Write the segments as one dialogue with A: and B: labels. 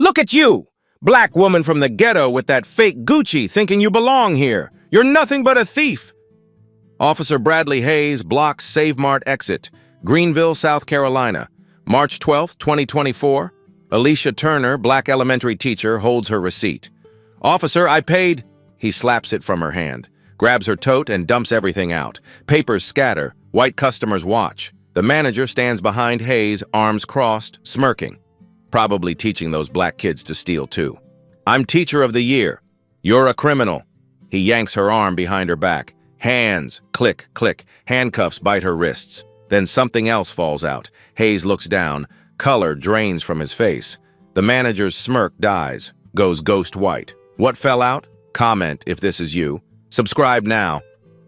A: Look at you! Black woman from the ghetto with that fake Gucci thinking you belong here. You're nothing but a thief. Officer Bradley Hayes blocks Save Mart exit, Greenville, South Carolina. March 12, 2024. Alicia Turner, black elementary teacher, holds her receipt. Officer, I paid. He slaps it from her hand, grabs her tote and dumps everything out. Papers scatter. White customers watch. The manager stands behind Hayes, arms crossed, smirking. Probably teaching those black kids to steal too. I'm teacher of the year. You're a criminal. He yanks her arm behind her back. Hands, click, click. Handcuffs bite her wrists. Then something else falls out. Hayes looks down. Color drains from his face. The manager's smirk dies, goes ghost white. What fell out? Comment if this is you. Subscribe now.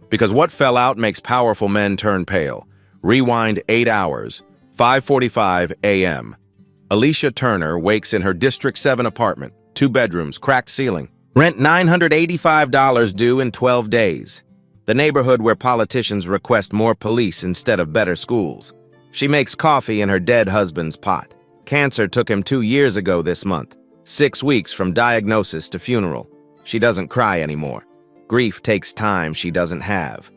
A: Because what fell out makes powerful men turn pale. Rewind 8 hours, 5:45 a.m. Alicia Turner wakes in her District 7 apartment, 2 bedrooms, cracked ceiling. Rent $985 due in 12 days. The neighborhood where politicians request more police instead of better schools. She makes coffee in her dead husband's pot. Cancer took him 2 years ago this month. 6 weeks from diagnosis to funeral. She doesn't cry anymore. Grief takes time she doesn't have.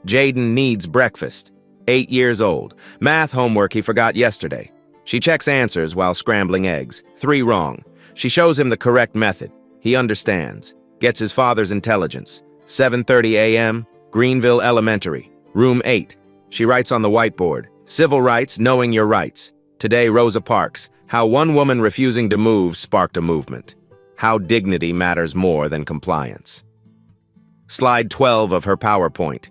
A: Jaden needs breakfast. 8 years old. Math homework he forgot yesterday. She checks answers while scrambling eggs. 3 wrong. She shows him the correct method. He understands. Gets his father's intelligence. 7:30 a.m., Greenville Elementary, room 8. She writes on the whiteboard, Civil rights, knowing your rights. Today, Rosa Parks, how one woman refusing to move sparked a movement. How dignity matters more than compliance. Slide 12 of her PowerPoint.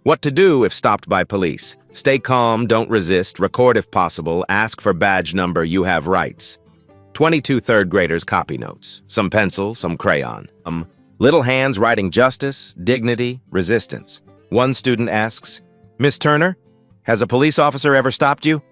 A: What to do if stopped by police. Stay calm, don't resist, record if possible, ask for badge number, you have rights. 22 third graders copy notes. Some pencil, some crayon. Little hands writing justice, dignity, resistance. One student asks, Miss Turner, has a police officer ever stopped you?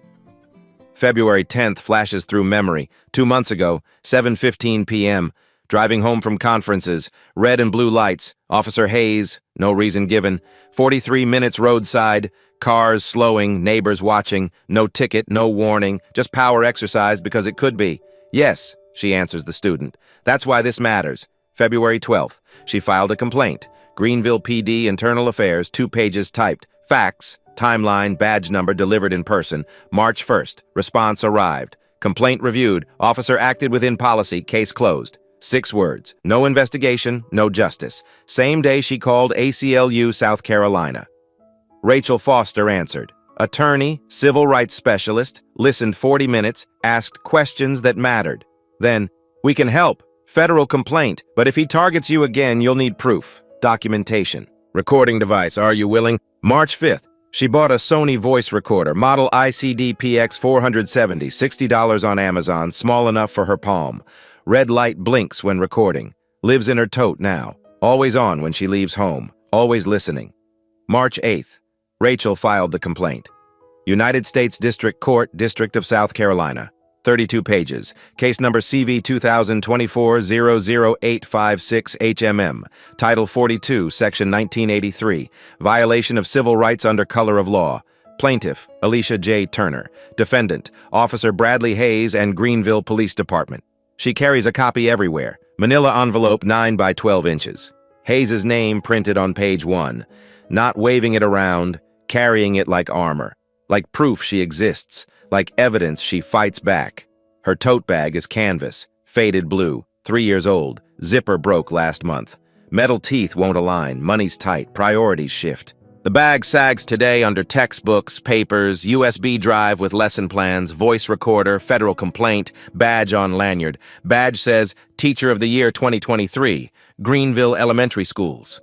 A: February 10th flashes through memory. 2 months ago, 7:15 p.m., driving home from conferences, red and blue lights, Officer Hayes, no reason given, 43 minutes roadside, cars slowing, neighbors watching, no ticket, no warning, just power exercise because it could be. Yes, she answers the student. That's why this matters. February 12th, she filed a complaint. Greenville PD Internal Affairs, 2 pages typed. Facts, timeline, badge number delivered in person. March 1st, response arrived. Complaint reviewed, officer acted within policy, case closed. 6 words, no investigation, no justice. Same day she called ACLU, South Carolina. Rachel Foster answered. Attorney, civil rights specialist, listened 40 minutes, asked questions that mattered. Then, we can help. Federal complaint, but if he targets you again, you'll need proof. Documentation. Recording device, are you willing? March 5th, she bought a Sony voice recorder, model ICD-PX 470, $60 on Amazon, small enough for her palm. Red light blinks when recording. Lives in her tote now. Always on when she leaves home. Always listening. March 8th, Rachel filed the complaint. United States District Court, District of South Carolina. 32 pages. Case number CV 2024-00856 HMM. Title 42, Section 1983. Violation of civil rights under color of law. Plaintiff, Alicia J. Turner. Defendant, Officer Bradley Hayes and Greenville Police Department. She carries a copy everywhere. Manila envelope 9 by 12 inches. Hayes' name printed on page 1. Not waving it around, carrying it like armor. Like proof she exists. Like evidence she fights back. Her tote bag is canvas, faded blue, 3 years old. Zipper broke last month. Metal teeth won't align, money's tight, priorities shift. The bag sags today under textbooks, papers, USB drive with lesson plans, voice recorder, federal complaint, badge on lanyard. Badge says, Teacher of the Year 2023, Greenville Elementary Schools.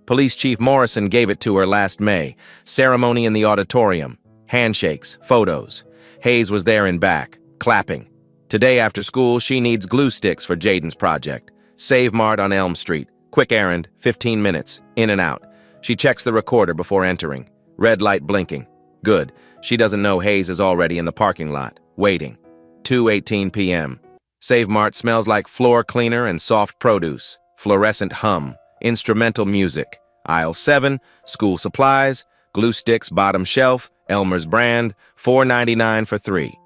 A: Police Chief Morrison gave it to her last May. Ceremony in the auditorium. Handshakes, photos. Hayes was there in back, clapping. Today after school, she needs glue sticks for Jaden's project. Save Mart on Elm Street. Quick errand, 15 minutes, in and out. She checks the recorder before entering. Red light blinking. Good. She doesn't know Hayes is already in the parking lot, waiting. 2:18 p.m. Save Mart smells like floor cleaner and soft produce. Fluorescent hum. Instrumental music. Aisle 7, school supplies, glue sticks bottom shelf, Elmer's brand, $4.99 for 3.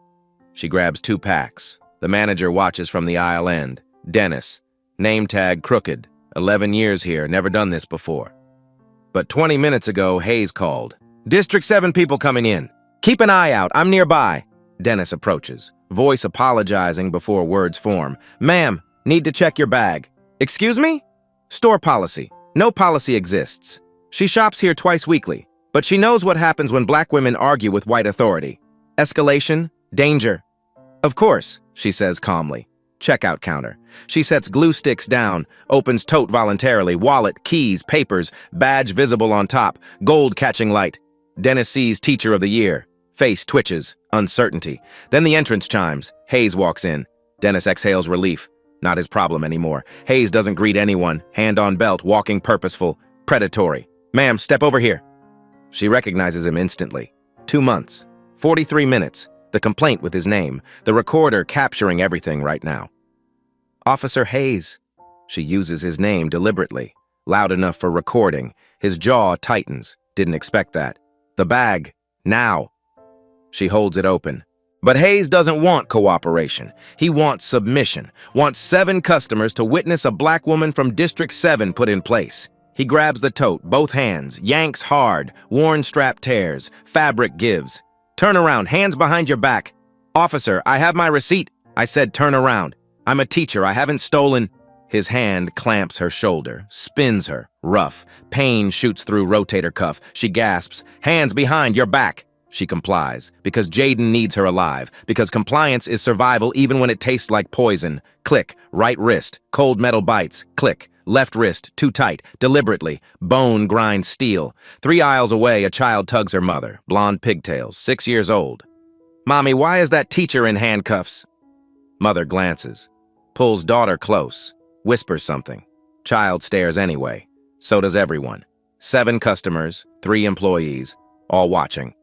A: She grabs 2 packs. The manager watches from the aisle end. Dennis. Name tag crooked. 11 years here, never done this before. But 20 minutes ago, Hayes called. District 7 people coming in. Keep an eye out, I'm nearby. Dennis approaches, voice apologizing before words form. Ma'am, need to check your bag. Excuse me? Store policy. No policy exists. She shops here twice weekly, but she knows what happens when black women argue with white authority. Escalation, danger. Of course, she says calmly. Checkout counter. She sets glue sticks down, opens tote voluntarily, wallet, keys, papers, badge visible on top, gold catching light. Dennis sees Teacher of the Year. Face twitches, uncertainty. Then the entrance chimes. Hayes walks in. Dennis exhales relief. Not his problem anymore. Hayes doesn't greet anyone, hand on belt, walking purposeful, predatory. Ma'am, step over here. She recognizes him instantly. 2 months, 43 minutes, the complaint with his name, the recorder capturing everything right now. Officer Hayes. She uses his name deliberately, loud enough for recording. His jaw tightens. Didn't expect that. The bag, now. She holds it open. But Hayes doesn't want cooperation. He wants submission, wants 7 customers to witness a black woman from District 7 put in place. He grabs the tote, both hands, yanks hard, worn strap tears, fabric gives. Turn around, hands behind your back. Officer, I have my receipt. I said turn around. I'm a teacher, I haven't stolen. His hand clamps her shoulder, spins her, rough. Pain shoots through rotator cuff. She gasps, hands behind your back. She complies, because Jaden needs her alive, because compliance is survival even when it tastes like poison. Click, right wrist, cold metal bites, click, left wrist, too tight, deliberately, bone grinds steel. 3 aisles away, a child tugs her mother, blonde pigtails, 6 years old. Mommy, why is that teacher in handcuffs? Mother glances, pulls daughter close, whispers something. Child stares anyway. So does everyone. 7 customers, 3 employees, all watching.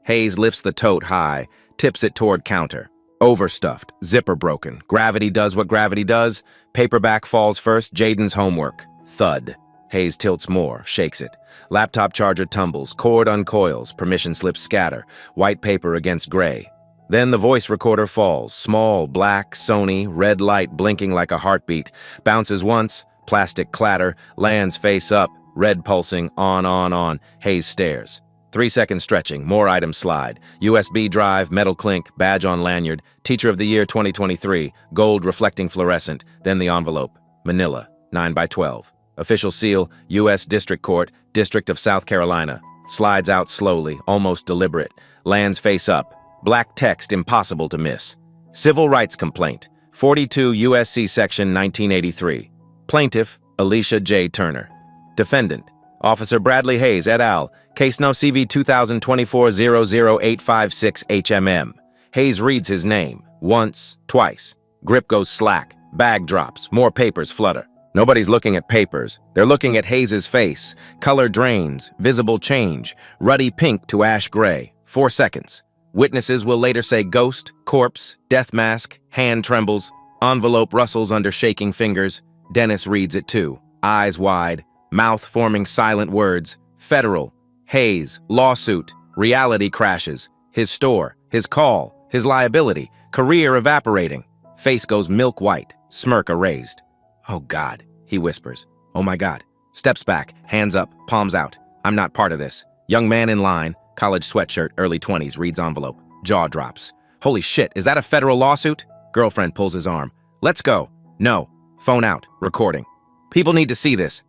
A: Hayes lifts the tote high, tips it toward counter. Overstuffed, zipper broken. Gravity does what gravity does. Paperback falls first, Jaden's homework. Thud. Hayes tilts more, shakes it. Laptop charger tumbles, cord uncoils, permission slips scatter, white paper against gray. Then the voice recorder falls, small, black, Sony, red light blinking like a heartbeat. Bounces once, plastic clatter, lands face up, red pulsing, on. Hayes stares. 3 seconds stretching, more items slide. USB drive, metal clink, badge on lanyard, Teacher of the Year 2023, gold reflecting fluorescent, then the envelope. Manila, 9x12. Official seal, U.S. District Court, District of South Carolina. Slides out slowly, almost deliberate. Lands face up. Black text impossible to miss. Civil rights complaint, 42 U.S.C. Section 1983. Plaintiff, Alicia J. Turner. Defendant, Officer Bradley Hayes et al., Case No. CV 2024-00856-HMM. Hayes reads his name. Once, twice. Grip goes slack. Bag drops. More papers flutter. Nobody's looking at papers. They're looking at Hayes's face. Color drains. Visible change. Ruddy pink to ash gray. 4 seconds. Witnesses will later say ghost, corpse, death mask, hand trembles. Envelope rustles under shaking fingers. Dennis reads it too. Eyes wide. Mouth forming silent words. Federal. Hayes, lawsuit, reality crashes, his store, his call, his liability, career evaporating. Face goes milk white, smirk erased. Oh God, he whispers. Oh my God. Steps back, hands up, palms out. I'm not part of this. Young man in line, college sweatshirt, early 20s, reads envelope. Jaw drops. Holy shit, is that a federal lawsuit? Girlfriend pulls his arm. Let's go. No. Phone out, recording. People need to see this.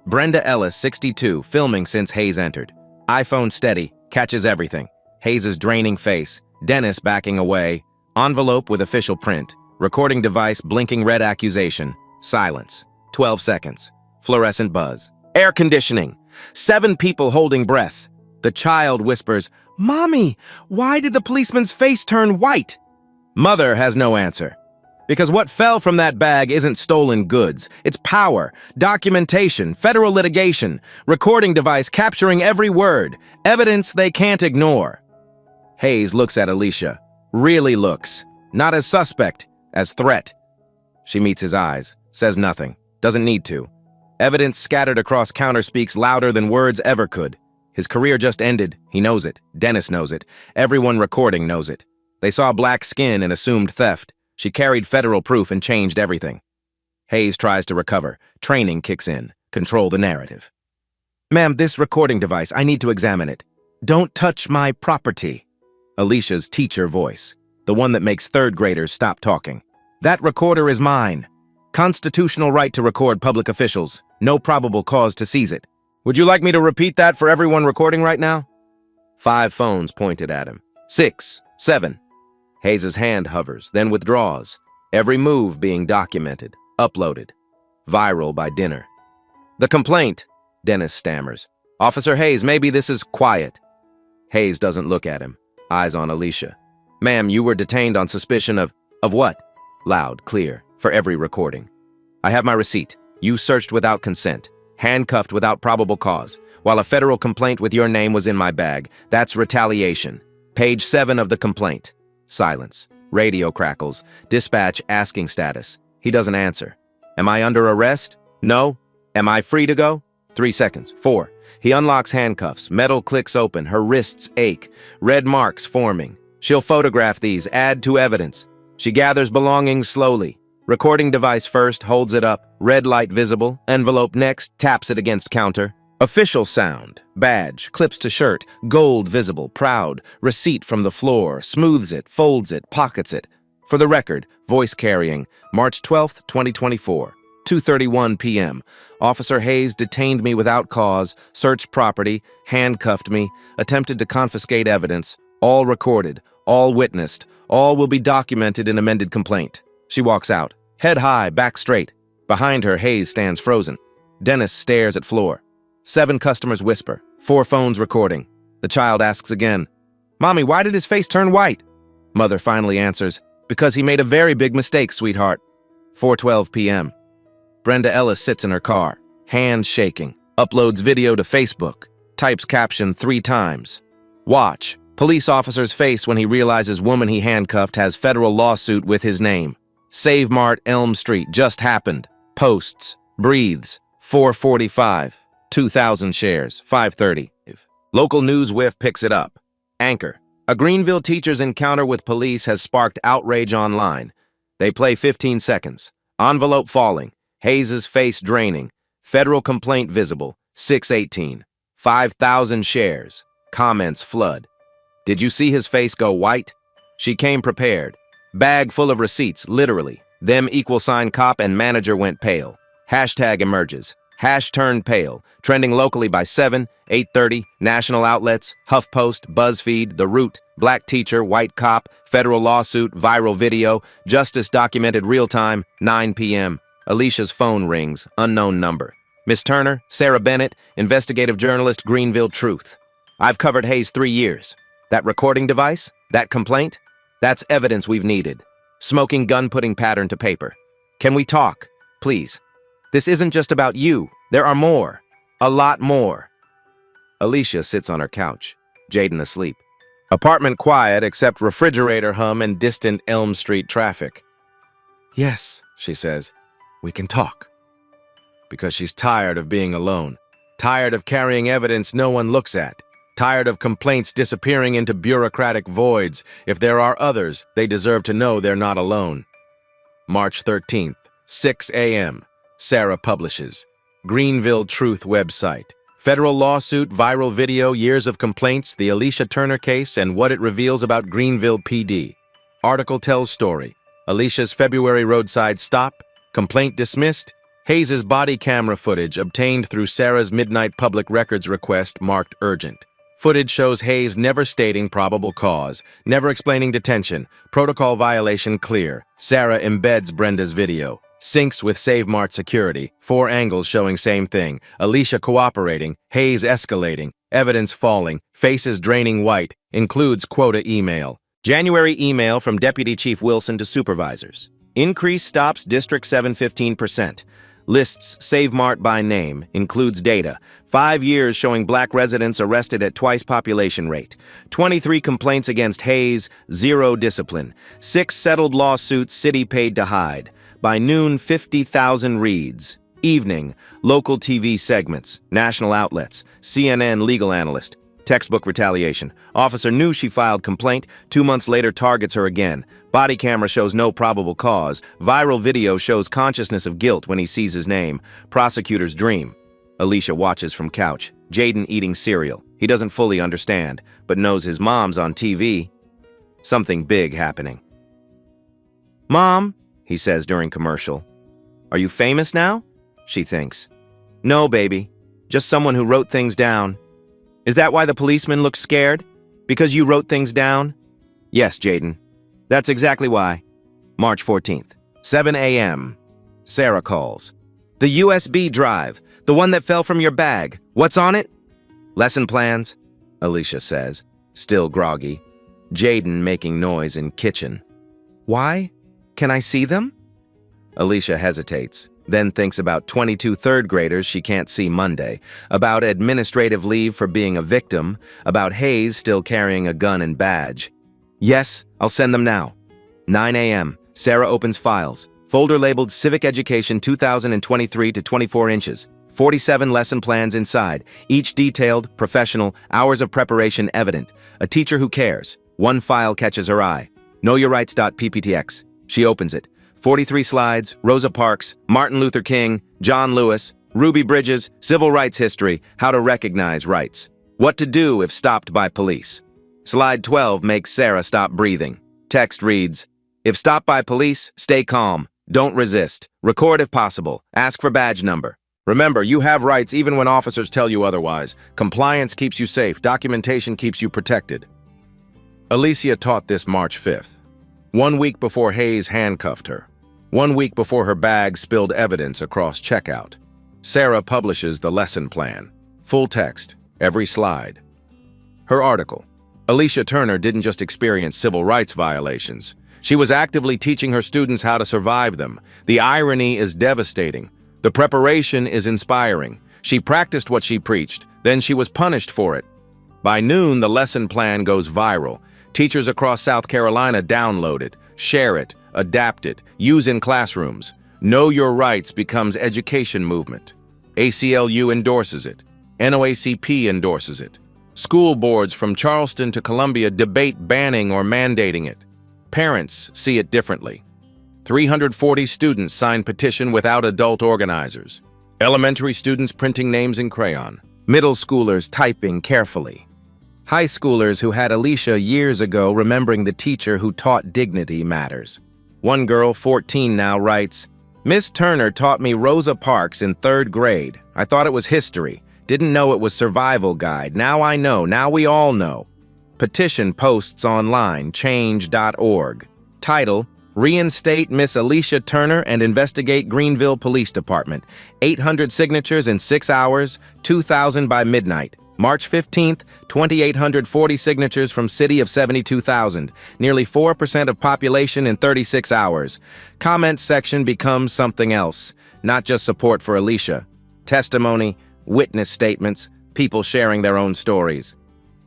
A: Brenda Ellis, 62, filming since Hayes entered. iPhone steady, catches everything. Hayes' draining face. Dennis backing away. Envelope with official print. Recording device blinking red accusation. Silence. 12 seconds. Fluorescent buzz. Air conditioning. 7 people holding breath. The child whispers, Mommy, why did the policeman's face turn white? Mother has no answer. Because what fell from that bag isn't stolen goods. It's power, documentation, federal litigation, recording device capturing every word, evidence they can't ignore. Hayes looks at Alicia. Really looks. Not as suspect, as threat. She meets his eyes, says nothing, doesn't need to. Evidence scattered across counter speaks louder than words ever could. His career just ended. He knows it. Dennis knows it. Everyone recording knows it. They saw black skin and assumed theft. She carried federal proof and changed everything. Hayes tries to recover. Training kicks in. Control the narrative. Ma'am, this recording device, I need to examine it. Don't touch my property. Alicia's teacher voice, the one that makes third graders stop talking. That recorder is mine. Constitutional right to record public officials. No probable cause to seize it. Would you like me to repeat that for everyone recording right now? 5 phones pointed at him. 6, 7. Hayes's hand hovers, then withdraws. Every move being documented, uploaded. Viral by dinner. The complaint, Dennis stammers. Officer Hayes, maybe this is quiet. Hayes doesn't look at him. Eyes on Alicia. Ma'am, you were detained on suspicion of what? Loud, clear, for every recording. I have my receipt. You searched without consent. Handcuffed without probable cause, while a federal complaint with your name was in my bag. That's retaliation. Page 7 of the complaint. Silence. Radio crackles. Dispatch asking status. He doesn't answer. Am I under arrest? No. Am I free to go? 3 seconds. 4. He unlocks handcuffs. Metal clicks open. Her wrists ache. Red marks forming. She'll photograph these. Add to evidence. She gathers belongings slowly. Recording device first, holds it up. Red light visible. Envelope next, taps it against counter. Official sound. Badge. Clips to shirt. Gold visible. Proud. Receipt from the floor. Smooths it. Folds it. Pockets it. For the record, voice carrying. March 12th, 2024. 2:31 p.m. Officer Hayes detained me without cause, searched property, handcuffed me, attempted to confiscate evidence. All recorded. All witnessed. All will be documented in amended complaint. She walks out. Head high, back straight. Behind her, Hayes stands frozen. Dennis stares at floor. 7 customers whisper. 4 phones recording. The child asks again, Mommy, why did his face turn white? Mother finally answers, because he made a very big mistake, sweetheart. 4:12 p.m. Brenda Ellis sits in her car, hands shaking, uploads video to Facebook, types caption 3 times. Watch. Police officer's face when he realizes woman he handcuffed has federal lawsuit with his name. Save Mart, Elm Street, just happened. Posts. Breathes. 4:45. 2,000 shares. 5:30. Local news whiff picks it up. Anchor. A Greenville teacher's encounter with police has sparked outrage online. They play 15 seconds. Envelope falling. Hayes's face draining. Federal complaint visible. 6:18. 5,000 shares. Comments flood. Did you see his face go white? She came prepared. Bag full of receipts, literally. Them = cop and manager went pale. Hashtag emerges. Hash turned pale. Trending locally by 7, 8:30, national outlets, HuffPost, BuzzFeed, The Root, black teacher, white cop, federal lawsuit, viral video, justice documented real time, 9 p.m. Alicia's phone rings, unknown number. Miss Turner, Sarah Bennett, investigative journalist, Greenville Truth. I've covered Hayes 3 years. That recording device? That complaint? That's evidence we've needed. Smoking gun putting pattern to paper. Can we talk? Please. This isn't just about you. There are more. A lot more. Alicia sits on her couch, Jaden asleep. Apartment quiet except refrigerator hum and distant Elm Street traffic. Yes, she says, we can talk. Because she's tired of being alone. Tired of carrying evidence no one looks at. Tired of complaints disappearing into bureaucratic voids. If there are others, they deserve to know they're not alone. March 13th, 6 a.m. Sarah publishes. Greenville Truth website. Federal lawsuit, viral video, years of complaints, the Alicia Turner case, and what it reveals about Greenville PD. Article tells story. Alicia's February roadside stop. Complaint dismissed. Hayes's body camera footage obtained through Sarah's midnight public records request marked urgent. Footage shows Hayes never stating probable cause, never explaining detention, protocol violation clear. Sarah embeds Brenda's video. Syncs with Save Mart security, 4 angles showing same thing. Alicia cooperating, Hayes escalating, evidence falling, faces draining white, includes quota email. January email from Deputy Chief Wilson to supervisors. Increase stops District 7 15%. Lists Save Mart by name, includes data. 5 years showing black residents arrested at twice population rate. 23 complaints against Hayes, 0 discipline. 6 settled lawsuits city paid to hide. By noon, 50,000 reads. Evening, local TV segments, national outlets, CNN legal analyst. Textbook retaliation. Officer knew she filed complaint. 2 months later, targets her again. Body camera shows no probable cause. Viral video shows consciousness of guilt when he sees his name. Prosecutor's dream. Alicia watches from couch. Jaden eating cereal. He doesn't fully understand, but knows his mom's on TV. Something big happening. "Mom," he says during commercial. "Are you famous now?" She thinks. "No, baby. Just someone who wrote things down." "Is that why the policeman looked scared? Because you wrote things down?" "Yes, Jaden. That's exactly why." March 14th, 7 a.m. Sarah calls. "The USB drive, the one that fell from your bag. What's on it?" "Lesson plans," Alicia says, still groggy. Jaden making noise in kitchen. "Why? Can I see them?" Alicia hesitates, then thinks about 22 third graders she can't see Monday, about administrative leave for being a victim, about Hayes still carrying a gun and badge. "Yes, I'll send them now." 9 a.m. Sarah opens files. Folder labeled Civic Education 2023 to 24 inches. 47 lesson plans inside, each detailed, professional, hours of preparation evident. A teacher who cares. One file catches her eye. KnowYourRights.pptx. She opens it. 43 slides, Rosa Parks, Martin Luther King, John Lewis, Ruby Bridges, civil rights history, how to recognize rights. What to do if stopped by police. Slide 12 makes Sarah stop breathing. Text reads, "If stopped by police, stay calm. Don't resist. Record if possible. Ask for badge number. Remember, you have rights even when officers tell you otherwise. Compliance keeps you safe. Documentation keeps you protected." Alicia taught this March 5th. 1 week before Hayes handcuffed her. 1 week before her bag spilled evidence across checkout. Sarah publishes the lesson plan. Full text, every slide. Her article. Alicia Turner didn't just experience civil rights violations. She was actively teaching her students how to survive them. The irony is devastating. The preparation is inspiring. She practiced what she preached, then she was punished for it. By noon, the lesson plan goes viral. Teachers across South Carolina download it, share it, adapt it, use in classrooms. Know Your Rights becomes education movement. ACLU endorses it. NOACP endorses it. School boards from Charleston to Columbia debate banning or mandating it. Parents see it differently. 340 students sign petition without adult organizers. Elementary students printing names in crayon. Middle schoolers typing carefully. High schoolers who had Alicia years ago remembering the teacher who taught dignity matters. One girl, 14 now, writes, "Miss Turner taught me Rosa Parks in 3rd grade. I thought it was history. Didn't know it was survival guide. Now I know. Now we all know." Petition posts online, change.org. Title, "Reinstate Miss Alicia Turner and investigate Greenville Police Department." 800 signatures in 6 hours, 2,000 by midnight. March 15th, 2,840 signatures from city of 72,000, nearly 4% of population in 36 hours. Comment section becomes something else, not just support for Alicia. Testimony, witness statements, people sharing their own stories.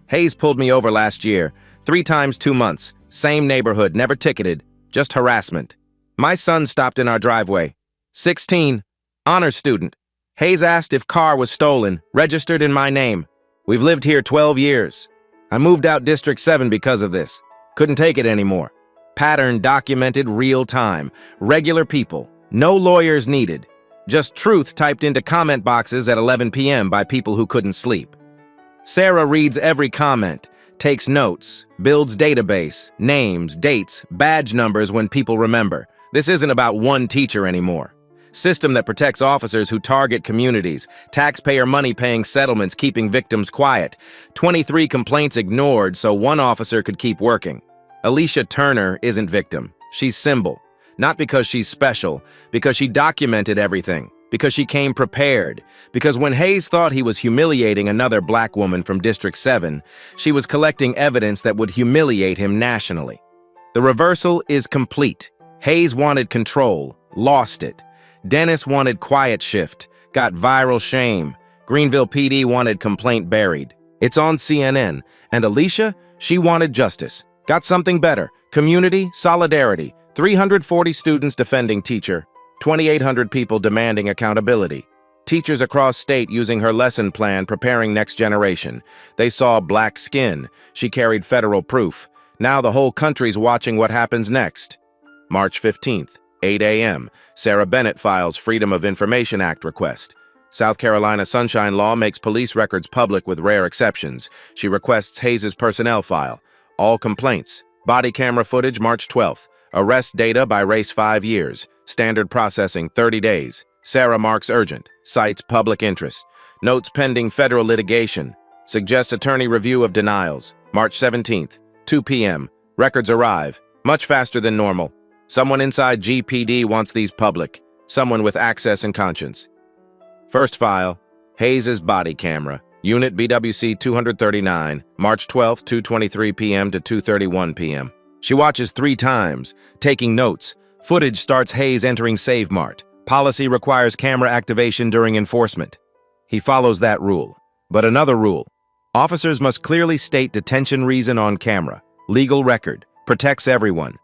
A: "Hayes pulled me over last year, 3 times 2 months, same neighborhood, never ticketed, just harassment. My son stopped in our driveway. 16, honor student. Hayes asked if car was stolen, registered in my name. We've lived here 12 years. I moved out District 7 because of this. Couldn't take it anymore. Pattern documented real time. Regular people. No lawyers needed. Just truth typed into comment boxes at 11 p.m. by people who couldn't sleep." Sarah reads every comment, takes notes, builds database, names, dates, badge numbers when people remember. This isn't about one teacher anymore. System that protects officers who target communities, taxpayer money paying settlements keeping victims quiet, 23 complaints ignored so one officer could keep working. Alicia Turner isn't victim, she's symbol. Not because she's special, because she documented everything, because she came prepared, because when Hayes thought he was humiliating another black woman from District 7, she was collecting evidence that would humiliate him nationally. The reversal is complete. Hayes wanted control, lost it. Dennis wanted quiet shift, got viral shame. Greenville PD wanted complaint buried. It's on CNN. And Alicia, she wanted justice. Got something better. Community, solidarity. 340 students defending teacher. 2,800 people demanding accountability. Teachers across state using her lesson plan preparing next generation. They saw black skin. She carried federal proof. Now the whole country's watching what happens next. March 15th, 8 a.m. Sarah Bennett files Freedom of Information Act request. South Carolina Sunshine Law makes police records public with rare exceptions. She requests Hayes' personnel file. All complaints. Body camera footage March 12th. Arrest data by race 5 years. Standard processing 30 days. Sarah marks urgent. Cites public interest. Notes pending federal litigation. Suggests attorney review of denials. March 17th, 2 p.m. Records arrive. Much faster than normal. Someone inside GPD wants these public. Someone with access and conscience. First file. Hayes' body camera. Unit BWC 239. March 12th, 2:23 p.m. to 2:31 p.m. She watches 3 times, taking notes. Footage starts Hayes entering Save Mart. Policy requires camera activation during enforcement. He follows that rule. But another rule. Officers must clearly state detention reason on camera. Legal record. Protects everyone.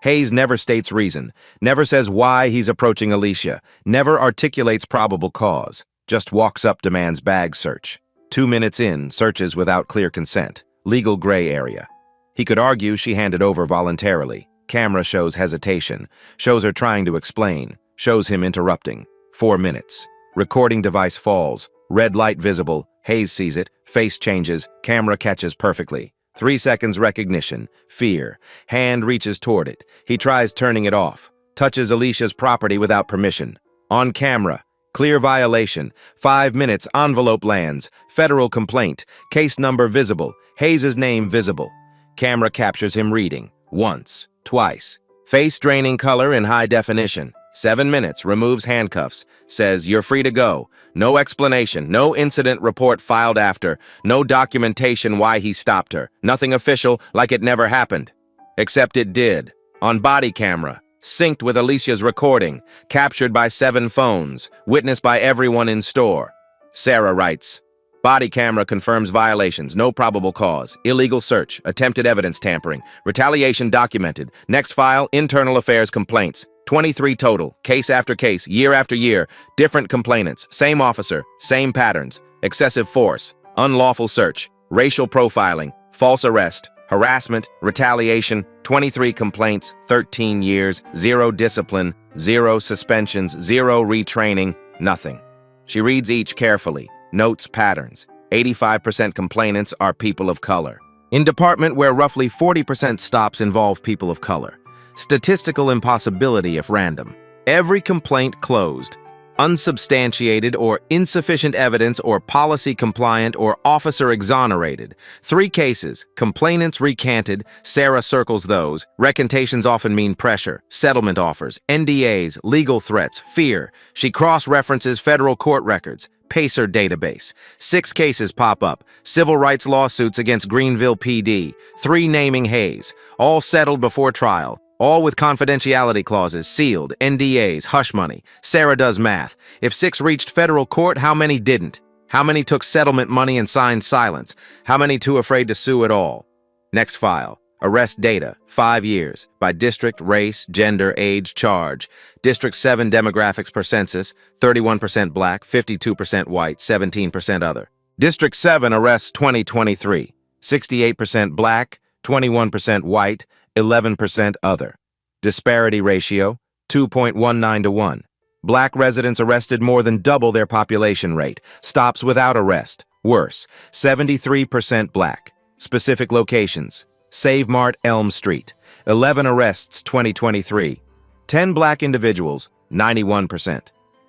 A: Hayes never states reason. Never says why he's approaching Alicia. Never articulates probable cause. Just walks up, demands bag search. 2 minutes in, searches without clear consent. Legal gray area. He could argue she handed over voluntarily. Camera shows hesitation. Shows her trying to explain. Shows him interrupting. 4 minutes. Recording device falls. Red light visible. Hayes sees it. Face changes. Camera catches perfectly. 3 seconds recognition. Fear. Hand reaches toward it. He tries turning it off. Touches Alicia's property without permission. On camera. Clear violation. 5 minutes. Envelope lands. Federal complaint. Case number visible. Hayes' name visible. Camera captures him reading. Once. Twice. Face draining color in high definition. 7 minutes, removes handcuffs, says you're free to go. No explanation, no incident report filed after, no documentation why he stopped her. Nothing official, like it never happened. Except it did. On body camera, synced with Alicia's recording, captured by 7 phones, witnessed by everyone in store. Sarah writes, body camera confirms violations, no probable cause, illegal search, attempted evidence tampering, retaliation documented. Next file, internal affairs complaints. 23 total, case after case, year after year, different complainants, same officer, same patterns, excessive force, unlawful search, racial profiling, false arrest, harassment, retaliation, 23 complaints, 13 years, 0 discipline, 0 suspensions, 0 retraining, nothing. She reads each carefully, notes patterns. 85% complainants are people of color. In department where roughly 40% stops involve people of color. Statistical impossibility if random. Every complaint closed. Unsubstantiated or insufficient evidence or policy compliant or officer exonerated. 3 cases. Complainants recanted. Sarah circles those. Recantations often mean pressure. Settlement offers. NDAs. Legal threats. Fear. She cross-references federal court records. PACER database. 6 cases pop up. Civil rights lawsuits against Greenville PD. 3 naming Hayes. All settled before trial. All with confidentiality clauses, sealed, NDAs, hush money. Sarah does math. If 6 reached federal court, how many didn't? How many took settlement money and signed silence? How many too afraid to sue at all? Next file. Arrest data, 5 years, by district, race, gender, age, charge. District 7 demographics per census, 31% black, 52% white, 17% other. District 7 arrests 2023, 68% black, 21% white, 11% other. Disparity ratio, 2.19 to 1. Black residents arrested more than double their population rate. Stops without arrest. Worse, 73% black. Specific locations. Save Mart, Elm Street. 11 arrests 2023. 10 black individuals, 91%.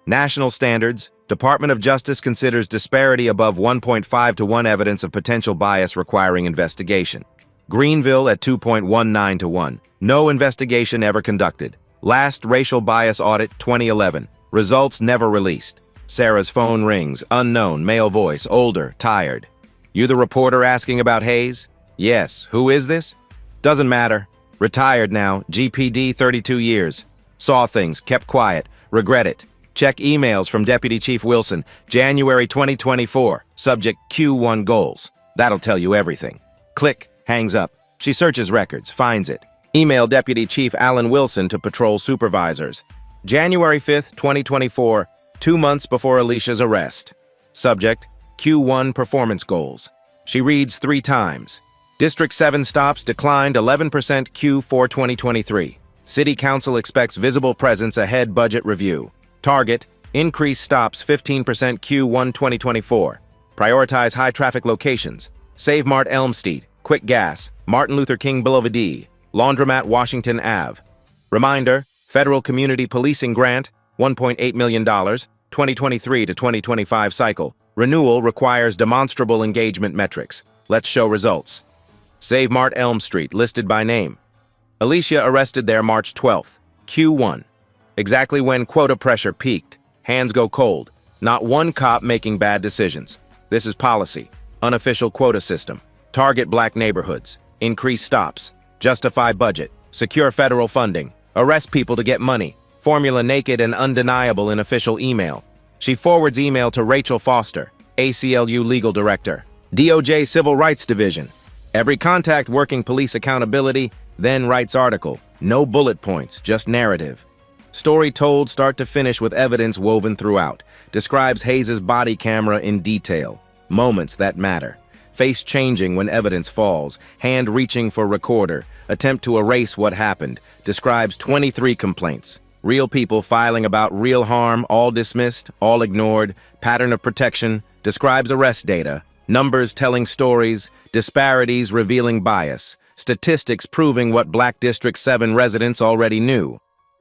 A: National standards. Department of Justice considers disparity above 1.5 to 1 evidence of potential bias requiring investigation. Greenville at 2.19 to 1. No investigation ever conducted. Last racial bias audit 2011. Results never released. Sarah's phone rings. Unknown, male voice, older, tired. You the reporter asking about Hayes? Yes. Who is this? Doesn't matter. Retired now. GPD 32 years. Saw things, kept quiet. Regret it. Check emails from Deputy Chief Wilson. January 2024. Subject Q1 goals. That'll tell you everything. Click. Hangs up. She searches records, finds it. Email Deputy Chief Alan Wilson to patrol supervisors. January 5th, 2024, 2 months before Alicia's arrest. Subject, Q1 performance goals. She reads 3 times. District 7 stops declined 11% Q4 2023. City Council expects visible presence ahead budget review. Target, increase stops 15% Q1 2024. Prioritize high-traffic locations. Save Mart Elmstead, Quick Gas, Martin Luther King Boulevard, Laundromat Washington Ave. Reminder, Federal Community Policing Grant, $1.8 million, 2023 to 2025 cycle. Renewal requires demonstrable engagement metrics. Let's show results. Save Mart Elm Street, listed by name. Alicia arrested there March 12th, Q1. Exactly when quota pressure peaked. Hands go cold. Not one cop making bad decisions. This is policy. Unofficial quota system. Target black neighborhoods. Increase stops. Justify budget. Secure federal funding. Arrest people to get money. Formula naked and undeniable in official email. She forwards email to Rachel Foster, ACLU Legal Director. DOJ Civil Rights Division. Every contact working police accountability, then writes article. No bullet points, just narrative. Story told start to finish with evidence woven throughout. Describes Hayes' body camera in detail. Moments that matter. Face changing when evidence falls. Hand reaching for recorder. Attempt to erase what happened. Describes 23 complaints. Real people filing about real harm, all dismissed, all ignored. Pattern of protection. Describes arrest data. Numbers telling stories. Disparities revealing bias. Statistics proving what Black District 7 residents already knew.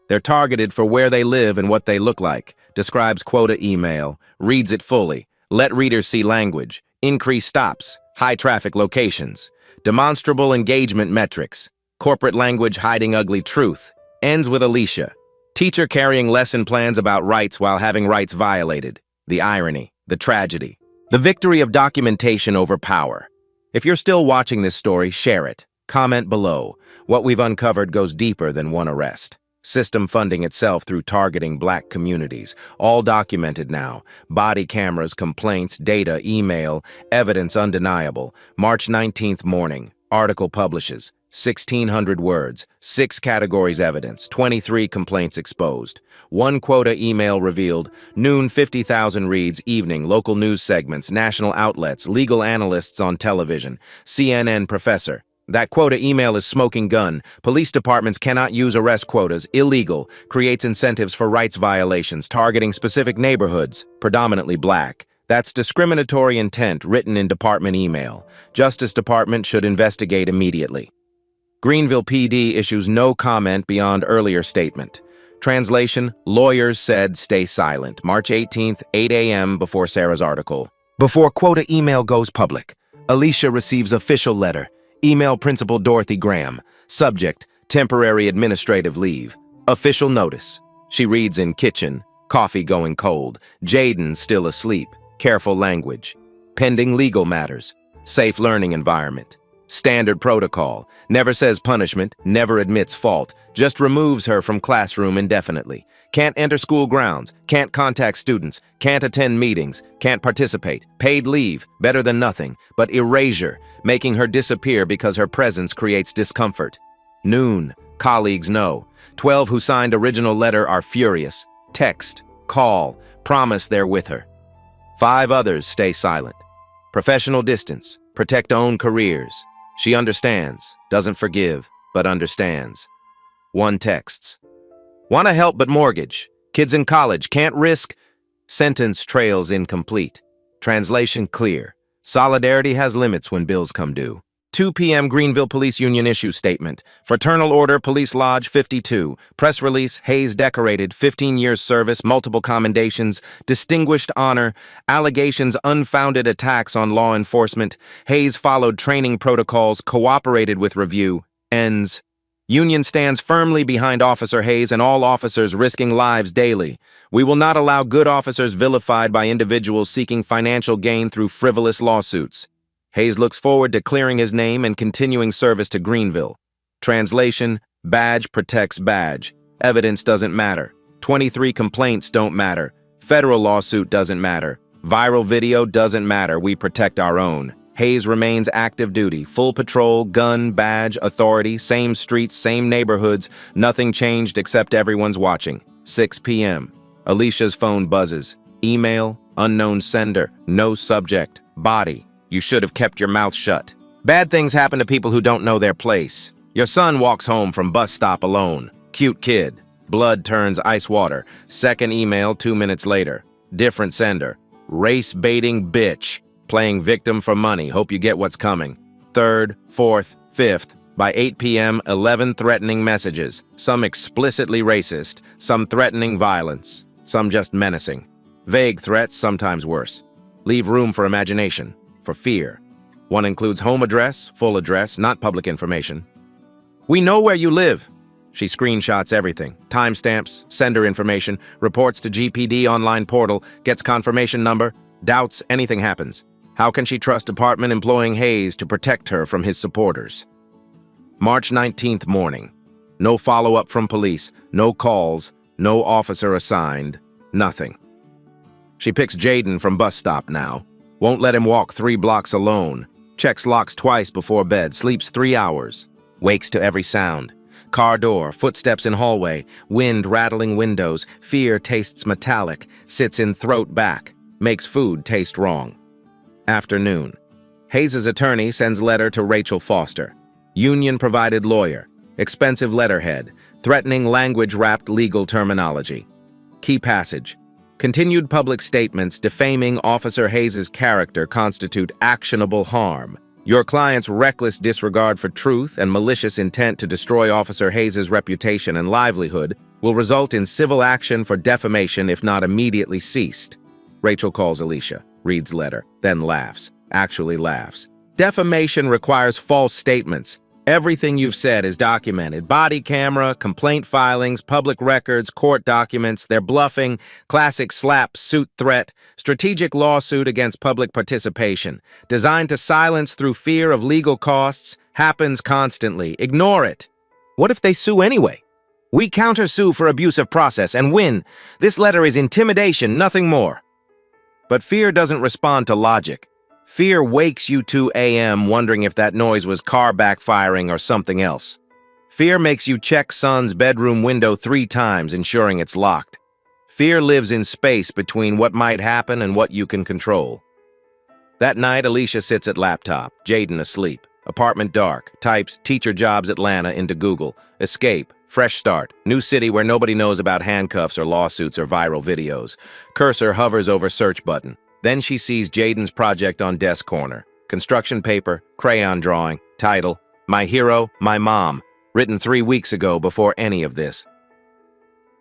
A: They're targeted for where they live and what they look like. Describes quota email. Reads it fully. Let readers see language. Increase stops. High traffic locations. Demonstrable engagement metrics. Corporate language hiding ugly truth. Ends with Alicia. Teacher carrying lesson plans about rights while having rights violated. The irony. The tragedy. The victory of documentation over power. If you're still watching this story, share it. Comment below. What we've uncovered goes deeper than one arrest. System funding itself through targeting black communities. All documented now. Body cameras, complaints, data, email, evidence undeniable. March 19th morning. Article publishes. 1,600 words. 6 categories evidence. 23 complaints exposed. 1 quota email revealed. Noon 50,000 reads. Evening local news segments. National outlets. Legal analysts on television. CNN professor. That quota email is smoking gun. Police departments cannot use arrest quotas. Illegal. Creates incentives for rights violations, targeting specific neighborhoods, predominantly black. That's discriminatory intent written in department email. Justice Department should investigate immediately. Greenville PD issues no comment beyond earlier statement. Translation, lawyers said stay silent. March 18th, 8 a.m. before Sarah's article. Before quota email goes public, Alicia receives official letter. Email Principal Dorothy Graham. Subject, temporary administrative leave. Official notice. She reads in kitchen. Coffee going cold. Jaden still asleep. Careful language. Pending legal matters. Safe learning environment. Standard protocol. Never says punishment. Never admits fault. Just removes her from classroom indefinitely. Can't enter school grounds. Can't contact students. Can't attend meetings. Can't participate. Paid leave. Better than nothing. But erasure. Making her disappear because her presence creates discomfort. Noon. Colleagues know. 12 who signed original letter are furious. Text. Call. Promise they're with her. 5 others stay silent. Professional distance. Protect own careers. She understands. Doesn't forgive, but understands. 1 texts. Want to help but mortgage. Kids in college can't risk. Sentence trails incomplete. Translation clear. Solidarity has limits when bills come due. 2 p.m. Greenville Police Union issue statement. Fraternal Order, Police Lodge 52. Press release, Hayes decorated, 15 years service, multiple commendations, distinguished honor, allegations unfounded attacks on law enforcement. Hayes followed training protocols, cooperated with review. Ends. Union stands firmly behind Officer Hayes and all officers risking lives daily. We will not allow good officers vilified by individuals seeking financial gain through frivolous lawsuits. Hayes looks forward to clearing his name and continuing service to Greenville. Translation, badge protects badge. Evidence doesn't matter. 23 complaints don't matter. Federal lawsuit doesn't matter. Viral video doesn't matter. We protect our own. Hayes remains active duty, full patrol, gun, badge, authority, same streets, same neighborhoods. Nothing changed except everyone's watching. 6 p.m. Alicia's phone buzzes. Email, unknown sender, no subject, body. You should have kept your mouth shut. Bad things happen to people who don't know their place. Your son walks home from bus stop alone. Cute kid. Blood turns ice water. Second email 2 minutes later. Different sender. Race-baiting bitch. Playing victim for money. Hope you get what's coming. Third, fourth, fifth. By 8 p.m., 11 threatening messages. Some explicitly racist. Some threatening violence. Some just menacing. Vague threats, sometimes worse. Leave room for imagination. For fear. One includes home address, full address, not public information. We know where you live. She screenshots everything. Timestamps, sender information, reports to GPD online portal, gets confirmation number, doubts anything happens. How can she trust department employing Hayes to protect her from his supporters? March 19th morning. No follow-up from police, no calls, no officer assigned, nothing. She picks Jaden from bus stop now. Won't let him walk 3 blocks alone. Checks locks twice before bed, sleeps 3 hours. Wakes to every sound. Car door, footsteps in hallway, wind rattling windows, fear tastes metallic, sits in throat back, makes food taste wrong. Afternoon. Hayes' attorney sends letter to Rachel Foster. Union-provided lawyer. Expensive letterhead. Threatening language-wrapped legal terminology. Key passage. Continued public statements defaming Officer Hayes' character constitute actionable harm. Your client's reckless disregard for truth and malicious intent to destroy Officer Hayes' reputation and livelihood will result in civil action for defamation if not immediately ceased. Rachel calls Alicia, reads letter, then laughs. Actually laughs. Defamation requires false statements. Everything you've said is documented. Body camera, complaint filings, public records, court documents. They're bluffing, classic slap, suit threat, strategic lawsuit against public participation. Designed to silence through fear of legal costs, happens constantly. Ignore it. What if they sue anyway? We countersue for abuse of process and win. This letter is intimidation, nothing more. But fear doesn't respond to logic. Fear wakes you 2 a.m. wondering if that noise was car backfiring or something else. Fear makes you check son's bedroom window 3 times, ensuring it's locked. Fear lives in space between what might happen and what you can control. That night, Alicia sits at laptop, Jaden asleep. Apartment dark, types teacher jobs Atlanta into Google. Escape, fresh start, new city where nobody knows about handcuffs or lawsuits or viral videos. Cursor hovers over search button. Then she sees Jaden's project on desk corner. Construction paper, crayon drawing, title, My Hero, My Mom, written 3 weeks ago before any of this.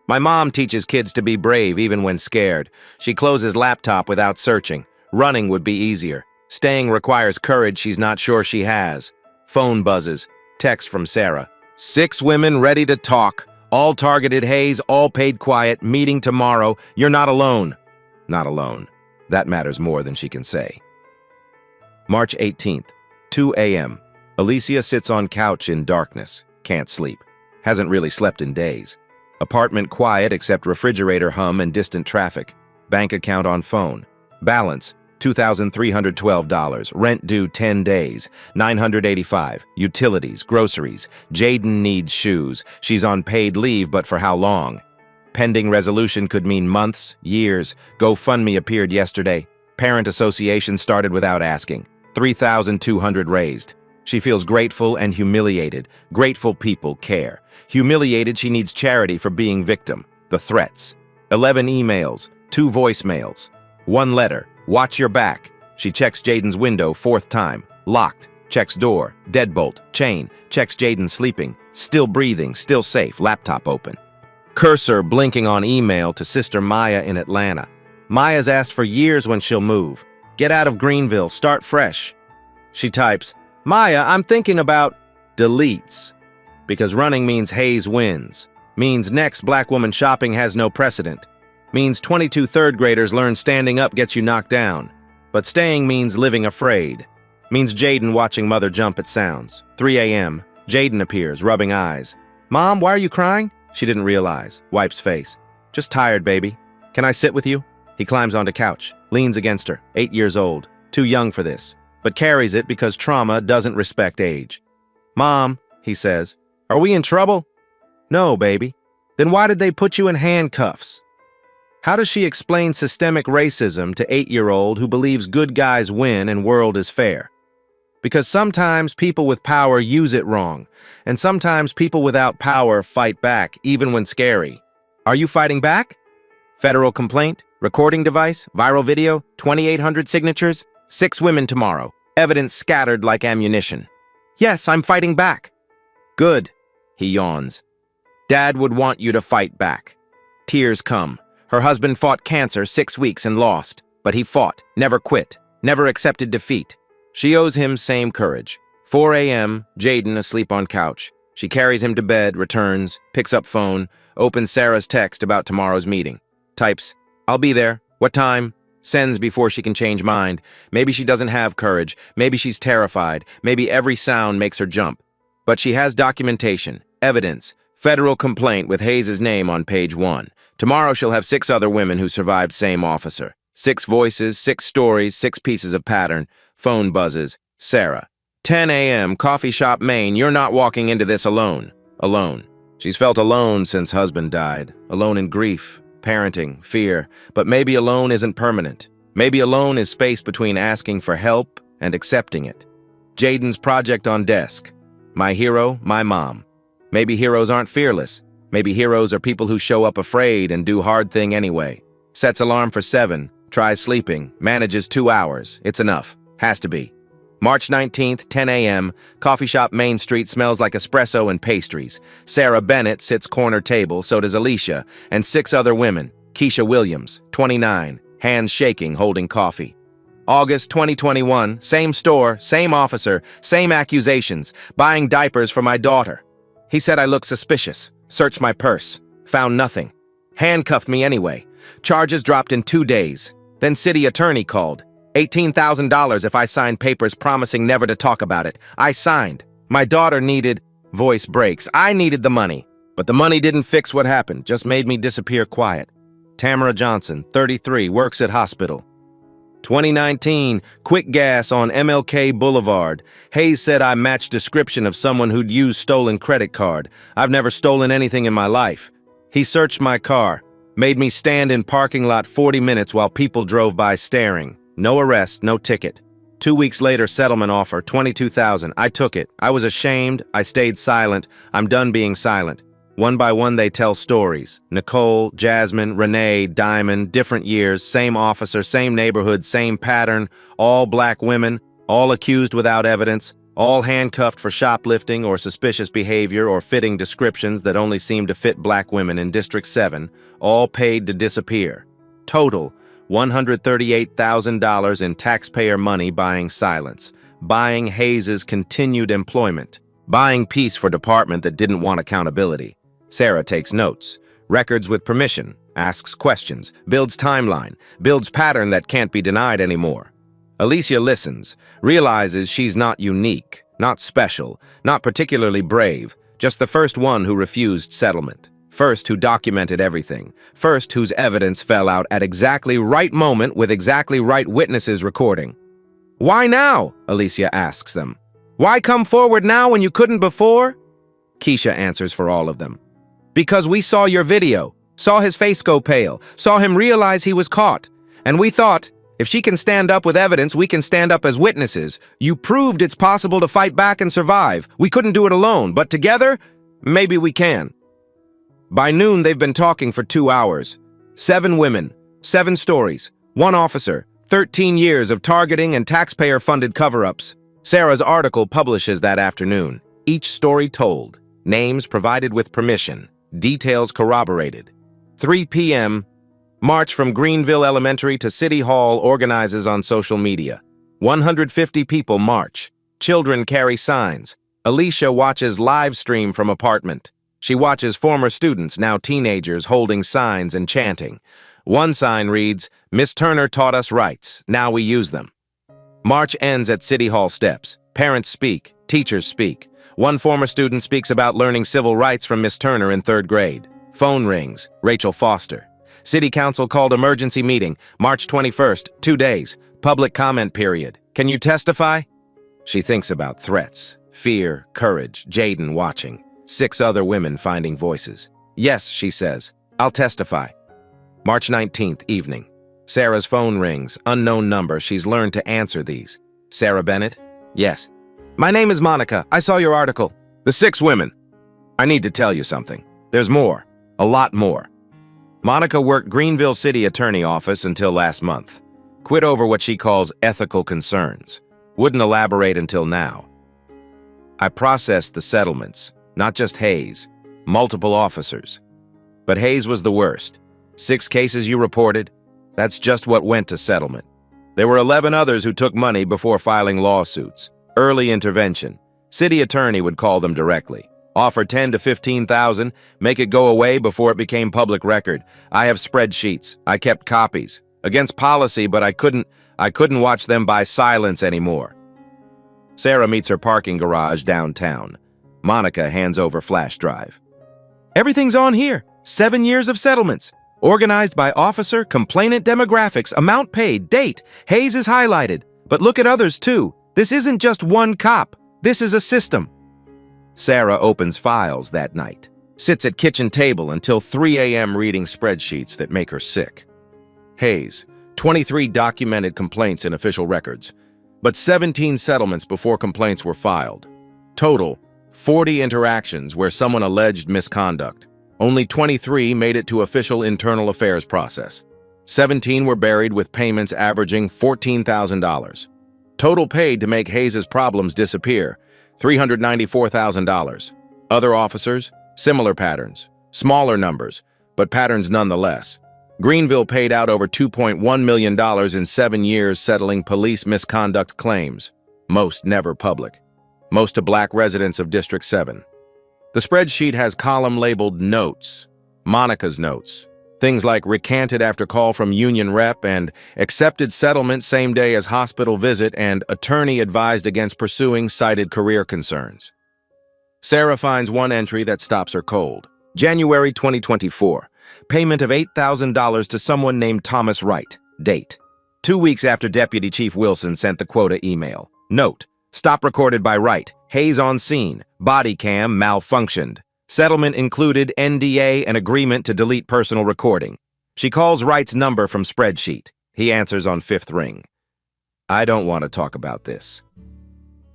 A: My mom teaches kids to be brave even when scared. She closes laptop without searching. Running would be easier. Staying requires courage she's not sure she has. Phone buzzes. Text from Sarah. 6 women ready to talk. All targeted Hayes, all paid quiet, meeting tomorrow. You're not alone. Not alone. That matters more than she can say. March 18th, 2 a.m. Alicia sits on couch in darkness. Can't sleep. Hasn't really slept in days. Apartment quiet except refrigerator hum and distant traffic. Bank account on phone. Balance, $2,312. Rent due 10 days. $985. Utilities, groceries. Jaden needs shoes. She's on paid leave, but for how long? Pending resolution could mean months, years. GoFundMe appeared yesterday. Parent association started without asking. $3,200 raised. She feels grateful and humiliated. Grateful people care. Humiliated she needs charity for being victim. The threats. 11 emails, 2 voicemails. 1 letter. Watch your back. She checks Jaden's window 4th time. Locked. Checks door. Deadbolt. Chain. Checks Jaden sleeping. Still breathing. Still safe. Laptop open. Cursor blinking on email to sister Maya in Atlanta. Maya's asked for years when she'll move. Get out of Greenville, start fresh. She types, Maya, I'm thinking about deletes. Because running means Hayes wins. Means next black woman shopping has no precedent. Means 22 third graders learn standing up gets you knocked down. But staying means living afraid. Means Jaden watching mother jump at sounds. 3 a.m. Jaden appears, rubbing eyes. Mom, why are you crying? She didn't realize. Wipes face. Just tired, baby. Can I sit with you? He climbs onto couch, leans against her, 8 years old, too young for this, but carries it because trauma doesn't respect age. Mom, he says, are we in trouble? No, baby. Then why did they put you in handcuffs? How does she explain systemic racism to 8-year-old who believes good guys win and world is fair? Because sometimes people with power use it wrong, and sometimes people without power fight back, even when scary. Are you fighting back? Federal complaint, recording device, viral video, 2,800 signatures, 6 women tomorrow, evidence scattered like ammunition. Yes, I'm fighting back. Good, he yawns. Dad would want you to fight back. Tears come. Her husband fought cancer 6 weeks and lost, but he fought, never quit, never accepted defeat. She owes him same courage. 4 a.m., Jaden asleep on couch. She carries him to bed, returns, picks up phone, opens Sarah's text about tomorrow's meeting. Types, "I'll be there. What time?" Sends before she can change mind. Maybe she doesn't have courage. Maybe she's terrified. Maybe every sound makes her jump. But she has documentation, evidence, federal complaint with Hayes' name on page 1. Tomorrow she'll have 6 other women who survived same officer. 6 voices, 6 stories, 6 pieces of pattern. Phone buzzes. Sarah. 10 a.m., coffee shop, Maine. You're not walking into this alone. Alone. She's felt alone since husband died. Alone in grief, parenting, fear. But maybe alone isn't permanent. Maybe alone is space between asking for help and accepting it. Jaden's project on desk. My hero, my mom. Maybe heroes aren't fearless. Maybe heroes are people who show up afraid and do hard thing anyway. Sets alarm for 7, tries sleeping, manages 2 hours. It's enough. Has to be. March 19th, 10 a.m., coffee shop Main Street smells like espresso and pastries. Sarah Bennett sits corner table, so does Alicia, and 6 other women. Keisha Williams, 29, hands shaking, holding coffee. August 2021, same store, same officer, same accusations, buying diapers for my daughter. He said I look suspicious. Searched my purse. Found nothing. Handcuffed me anyway. Charges dropped in 2 days. Then city attorney called. $18,000 if I signed papers promising never to talk about it. I signed. My daughter needed... Voice breaks. I needed the money. But the money didn't fix what happened, just made me disappear quiet. Tamara Johnson, 33, works at hospital. 2019, quick gas on MLK Boulevard. Hayes said I matched description of someone who'd used stolen credit card. I've never stolen anything in my life. He searched my car, made me stand in parking lot 40 minutes while people drove by staring. No arrest, no ticket. 2 weeks later, settlement offer, $22,000. I took it. I was ashamed. I stayed silent. I'm done being silent. One by one, they tell stories. Nicole, Jasmine, Renee, Diamond, different years, same officer, same neighborhood, same pattern, all black women, all accused without evidence, all handcuffed for shoplifting or suspicious behavior or fitting descriptions that only seem to fit black women in District 7, all paid to disappear. Total, $138,000 in taxpayer money buying silence, buying Hayes' continued employment, buying peace for department that didn't want accountability. Sarah takes notes, records with permission, asks questions, builds timeline, builds pattern that can't be denied anymore. Alicia listens, realizes she's not unique, not special, not particularly brave, just the first one who refused settlement, first who documented everything, first whose evidence fell out at exactly right moment with exactly right witnesses recording. Why now? Alicia asks them. Why come forward now when you couldn't before? Keisha answers for all of them. Because we saw your video, saw his face go pale, saw him realize he was caught. And we thought, if she can stand up with evidence, we can stand up as witnesses. You proved it's possible to fight back and survive. We couldn't do it alone, but together, maybe we can. By noon, they've been talking for 2 hours. 7 women, 7 stories, 1 officer, 13 years of targeting and taxpayer-funded cover-ups. Sarah's article publishes that afternoon. Each story told, names provided with permission, details corroborated. 3 p.m., march from Greenville Elementary to City Hall organizes on social media. 150 people march. Children carry signs. Alicia watches live stream from apartment. She watches former students, now teenagers, holding signs and chanting. One sign reads, "Miss Turner taught us rights. Now we use them." March ends at City Hall steps. Parents speak. Teachers speak. One former student speaks about learning civil rights from Miss Turner in 3rd grade. Phone rings. Rachel Foster. City Council called emergency meeting. March 21st, 2 days. Public comment period. Can you testify? She thinks about threats. Fear, courage, Jaden watching. 6 other women finding voices. Yes, she says. I'll testify. March 19th, evening. Sarah's phone rings. Unknown number. She's learned to answer these. Sarah Bennett? Yes. My name is Monica. I saw your article. The 6 women. I need to tell you something. There's more. A lot more. Monica worked Greenville City Attorney Office until last month. Quit over what she calls ethical concerns. Wouldn't elaborate until now. I processed the settlements, not just Hayes, multiple officers. But Hayes was the worst. 6 cases you reported, that's just what went to settlement. There were 11 others who took money before filing lawsuits. Early intervention. City attorney would call them directly. Offer 10 to 15,000, make it go away before it became public record. I have spreadsheets. I kept copies. Against policy, but I couldn't watch them by silence anymore. Sarah meets her parking garage downtown. Monica hands over flash drive. Everything's on here. 7 years of settlements. Organized by officer, complainant demographics, amount paid, date. Hayes is highlighted. But look at others too. This isn't just one cop. This is a system. Sarah opens files that night. Sits at kitchen table until 3 a.m. reading spreadsheets that make her sick. Hayes, 23 documented complaints in official records, but 17 settlements before complaints were filed. Total, 40 interactions where someone alleged misconduct. Only 23 made it to official internal affairs process. 17 were buried with payments averaging $14,000. Total paid to make Hayes' problems disappear, $394,000. Other officers, similar patterns, smaller numbers, but patterns nonetheless. Greenville paid out over $2.1 million in 7 years settling police misconduct claims, most never public. Most to black residents of District 7. The spreadsheet has column labeled Notes, Monica's notes. Things like recanted after call from union rep and accepted settlement same day as hospital visit and attorney advised against pursuing cited career concerns. Sarah finds one entry that stops her cold. January 2024. Payment of $8,000 to someone named Thomas Wright. Date. 2 weeks after Deputy Chief Wilson sent the quota email. Note. Stop recorded by Wright. Hayes on scene. Body cam malfunctioned. Settlement included NDA and agreement to delete personal recording. She calls Wright's number from spreadsheet. He answers on 5th ring. I don't want to talk about this.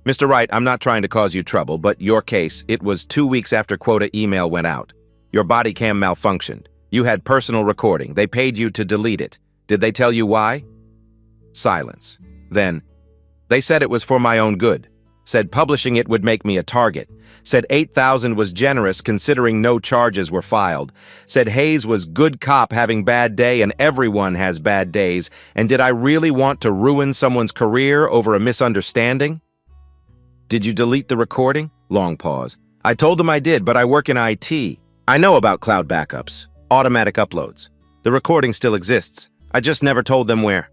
A: Mr. Wright, I'm not trying to cause you trouble, but your case, it was 2 weeks after quota email went out. Your body cam malfunctioned. You had personal recording. They paid you to delete it. Did they tell you why? Silence. Then, they said it was for my own good. Said publishing it would make me a target. Said 8,000 was generous considering no charges were filed. Said Hayes was good cop having bad day and everyone has bad days. And did I really want to ruin someone's career over a misunderstanding? Did you delete the recording? Long pause. I told them I did, but I work in IT. I know about cloud backups, automatic uploads. The recording still exists. I just never told them where.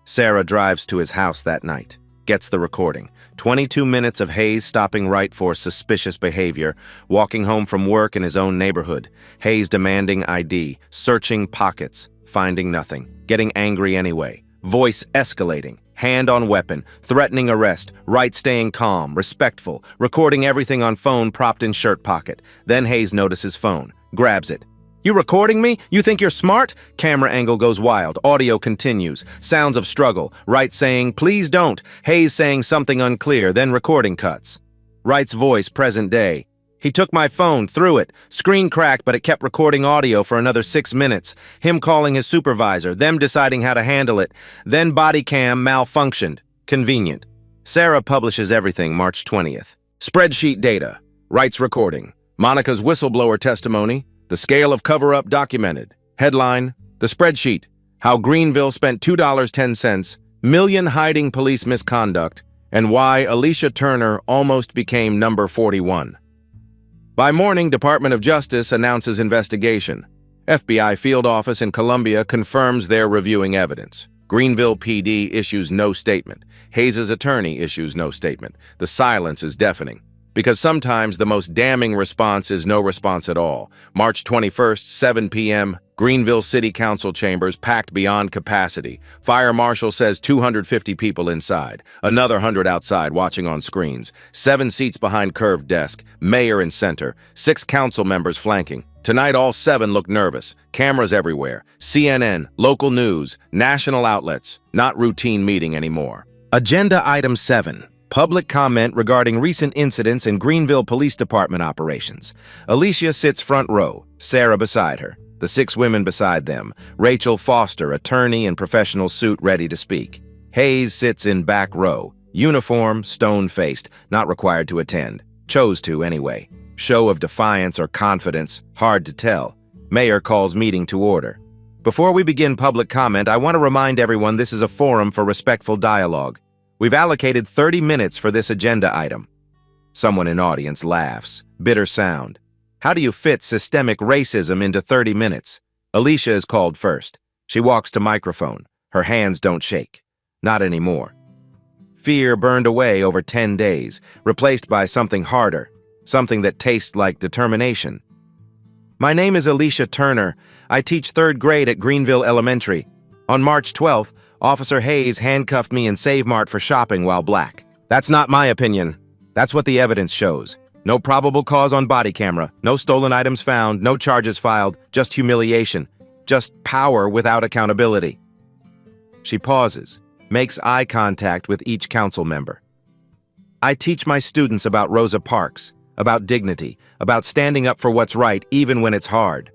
A: Sarah drives to his house that night. Gets the recording. 22 minutes of Hayes stopping Wright for suspicious behavior, walking home from work in his own neighborhood. Hayes demanding ID, searching pockets, finding nothing, getting angry anyway. Voice escalating, hand on weapon, threatening arrest, Wright staying calm, respectful, recording everything on phone propped in shirt pocket. Then Hayes notices phone, grabs it. You recording me? You think you're smart? Camera angle goes wild. Audio continues. Sounds of struggle. Wright saying, please don't. Hayes saying something unclear. Then recording cuts. Wright's voice, present day. He took my phone, threw it. Screen cracked, but it kept recording audio for another 6 minutes. Him calling his supervisor. Them deciding how to handle it. Then body cam malfunctioned. Convenient. Sarah publishes everything March 20th. Spreadsheet data. Wright's recording. Monica's whistleblower testimony. The scale of cover-up documented. Headline, the spreadsheet, how Greenville spent $2.10 million hiding police misconduct, and why Alicia Turner almost became number 41. By morning, Department of Justice announces investigation. FBI field office in Columbia confirms they're reviewing evidence. Greenville PD issues no statement. Hayes' attorney issues no statement. The silence is deafening. Because sometimes the most damning response is no response at all. March 21st, 7 p.m., Greenville City Council chambers packed beyond capacity. Fire marshal says 250 people inside. Another 100 outside watching on screens. 7 seats behind curved desk. Mayor in center. 6 council members flanking. Tonight, all 7 look nervous. Cameras everywhere. CNN, local news, national outlets. Not routine meeting anymore. Agenda Item 7. Public comment regarding recent incidents in Greenville Police Department operations. Alicia sits front row, Sarah beside her, the 6 women beside them, Rachel Foster, attorney in professional suit ready to speak. Hayes sits in back row, uniform, stone-faced, not required to attend. Chose to anyway. Show of defiance or confidence, hard to tell. Mayor calls meeting to order. Before we begin public comment, I want to remind everyone this is a forum for respectful dialogue. We've allocated 30 minutes for this agenda item. Someone in audience laughs. Bitter sound. How do you fit systemic racism into 30 minutes? Alicia is called first. She walks to microphone. Her hands don't shake. Not anymore. Fear burned away over 10 days, replaced by something harder, something that tastes like determination. My name is Alicia Turner. I teach 3rd grade at Greenville Elementary. On March 12th, Officer Hayes handcuffed me in Save Mart for shopping while black. That's not my opinion. That's what the evidence shows. No probable cause on body camera, no stolen items found, no charges filed, just humiliation, just power without accountability. She pauses, makes eye contact with each council member. I teach my students about Rosa Parks, about dignity, about standing up for what's right even when it's hard.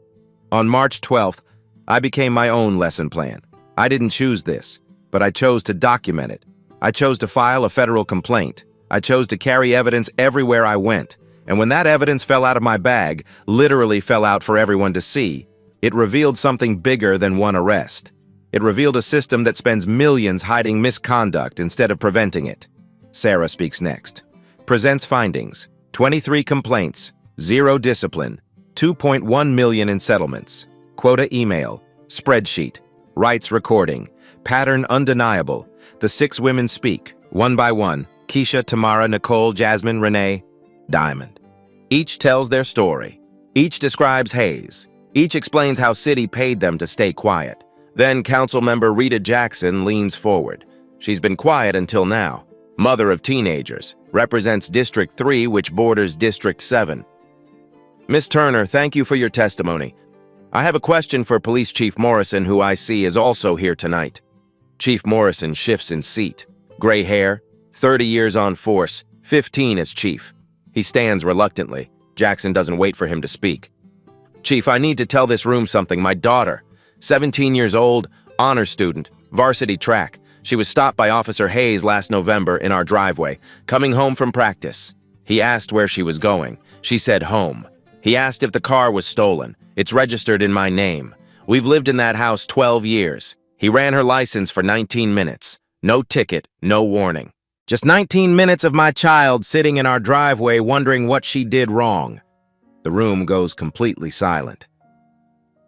A: On March 12th, I became my own lesson plan. I didn't choose this, but I chose to document it. I chose to file a federal complaint. I chose to carry evidence everywhere I went. And when that evidence fell out of my bag, literally fell out for everyone to see, it revealed something bigger than one arrest. It revealed a system that spends millions hiding misconduct instead of preventing it. Sarah speaks next. Presents findings. 23 complaints, 0 discipline, 2.1 million in settlements, quota email, spreadsheet, rights recording, pattern undeniable. The 6 women speak, one by one, Keisha, Tamara, Nicole, Jasmine, Renee, Diamond. Each tells their story. Each describes Hayes. Each explains how city paid them to stay quiet. Then Councilmember Rita Jackson leans forward. She's been quiet until now. Mother of teenagers, represents District 3, which borders District 7. Miss Turner, thank you for your testimony. I have a question for Police Chief Morrison, who I see is also here tonight. Chief Morrison shifts in seat. Gray hair, 30 years on force, 15 as chief. He stands reluctantly. Jackson doesn't wait for him to speak. Chief, I need to tell this room something. My daughter, 17 years old, honor student, varsity track. She was stopped by Officer Hayes last November in our driveway, coming home from practice. He asked where she was going. She said home. He asked if the car was stolen. It's registered in my name. We've lived in that house 12 years. He ran her license for 19 minutes. No ticket, no warning. Just 19 minutes of my child sitting in our driveway wondering what she did wrong. The room goes completely silent.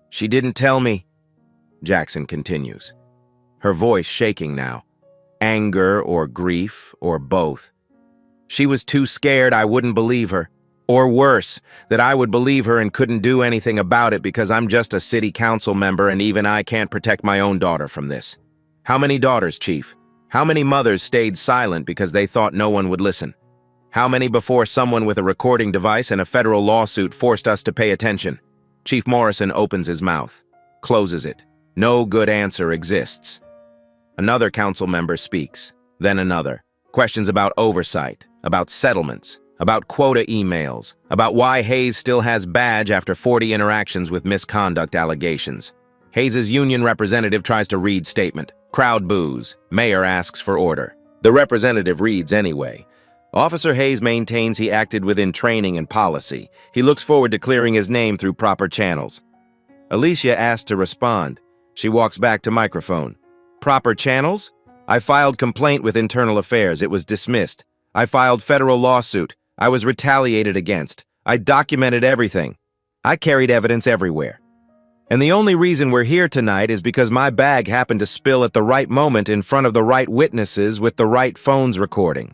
A: She didn't tell me, Jackson continues. Her voice shaking now. Anger or grief or both. She was too scared I wouldn't believe her. Or worse, that I would believe her and couldn't do anything about it because I'm just a city council member and even I can't protect my own daughter from this. How many daughters, Chief? How many mothers stayed silent because they thought no one would listen? How many before someone with a recording device and a federal lawsuit forced us to pay attention? Chief Morrison opens his mouth, closes it. No good answer exists. Another council member speaks, then another. Questions about oversight, about settlements, about quota emails, about why Hayes still has badge after 40 interactions with misconduct allegations. Hayes' union representative tries to read statement. Crowd boos. Mayor asks for order. The representative reads anyway. Officer Hayes maintains he acted within training and policy. He looks forward to clearing his name through proper channels. Alicia asked to respond. She walks back to microphone. Proper channels? I filed complaint with Internal Affairs. It was dismissed. I filed federal lawsuit. I was retaliated against. I documented everything. I carried evidence everywhere. And the only reason we're here tonight is because my bag happened to spill at the right moment in front of the right witnesses with the right phones recording.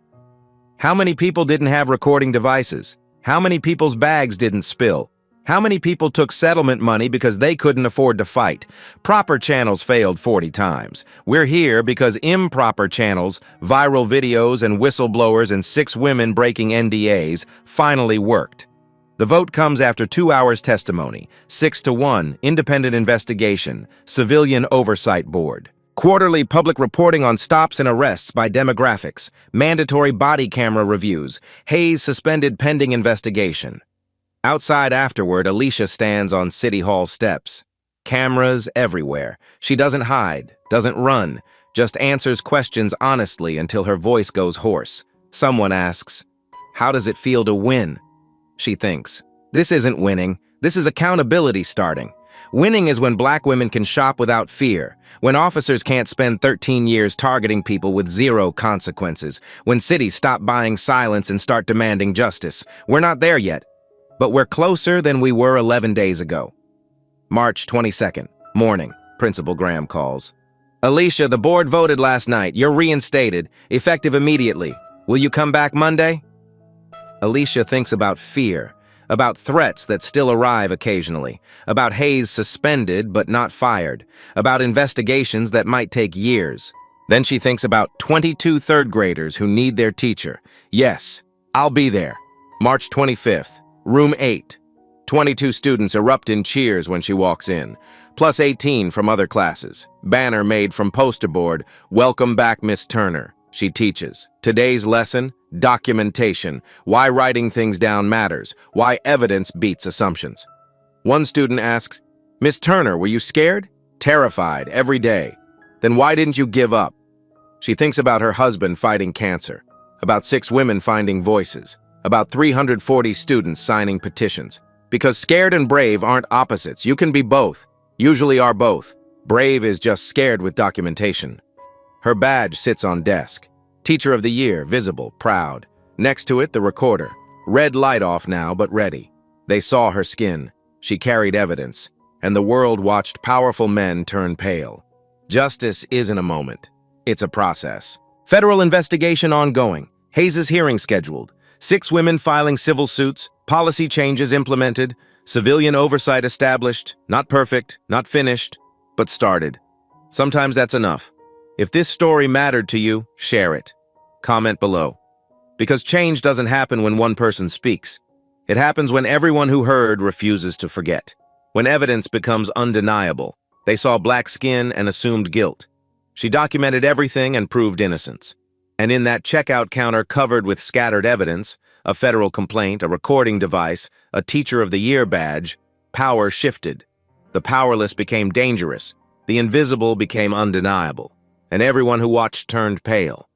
A: How many people didn't have recording devices? How many people's bags didn't spill? How many people took settlement money because they couldn't afford to fight? Proper channels failed 40 times. We're here because improper channels, viral videos and whistleblowers and 6 women breaking NDAs finally worked. The vote comes after 2 hours testimony, 6-1, independent investigation, civilian oversight board. Quarterly public reporting on stops and arrests by demographics, mandatory body camera reviews, Hayes suspended pending investigation. Outside afterward, Alicia stands on City Hall steps. Cameras everywhere. She doesn't hide, doesn't run, just answers questions honestly until her voice goes hoarse. Someone asks, "How does it feel to win?" She thinks, "This isn't winning, this is accountability starting." Winning is when black women can shop without fear, when officers can't spend 13 years targeting people with zero consequences, when cities stop buying silence and start demanding justice. We're not there yet, but we're closer than we were 11 days ago. March 22nd, morning, Principal Graham calls. "Alicia, the board voted last night. You're reinstated, effective immediately. Will you come back Monday?" Alicia thinks about fear, about threats that still arrive occasionally, about Hayes suspended but not fired, about investigations that might take years. Then she thinks about 22 third graders who need their teacher. Yes, I'll be there. March 25th, room 8. 22 students erupt in cheers when she walks in, plus 18 from other classes. Banner made from poster board, "Welcome back, Miss Turner." She teaches. Today's lesson, documentation, why writing things down matters, why evidence beats assumptions. One student asks, "Miss Turner, were you scared?" "Terrified, every day." "Then why didn't you give up?" She thinks about her husband fighting cancer, about 6 women finding voices, about 340 students signing petitions. Because scared and brave aren't opposites. You can be both. Usually are both. Brave is just scared with documentation. Her badge sits on desk. Teacher of the Year, visible, proud. Next to it, the recorder. Red light off now, but ready. They saw her skin. She carried evidence. And the world watched powerful men turn pale. Justice isn't a moment. It's a process. Federal investigation ongoing. Hayes' hearing scheduled. 6 women filing civil suits. Policy changes implemented. Civilian oversight established. Not perfect, not finished, but started. Sometimes that's enough. If this story mattered to you, share it. Comment below. Because change doesn't happen when one person speaks. It happens when everyone who heard refuses to forget. When evidence becomes undeniable. They saw black skin and assumed guilt. She documented everything and proved innocence. And in that checkout counter covered with scattered evidence, a federal complaint, a recording device, a Teacher of the Year badge, power shifted. The powerless became dangerous. The invisible became undeniable. And everyone who watched turned pale.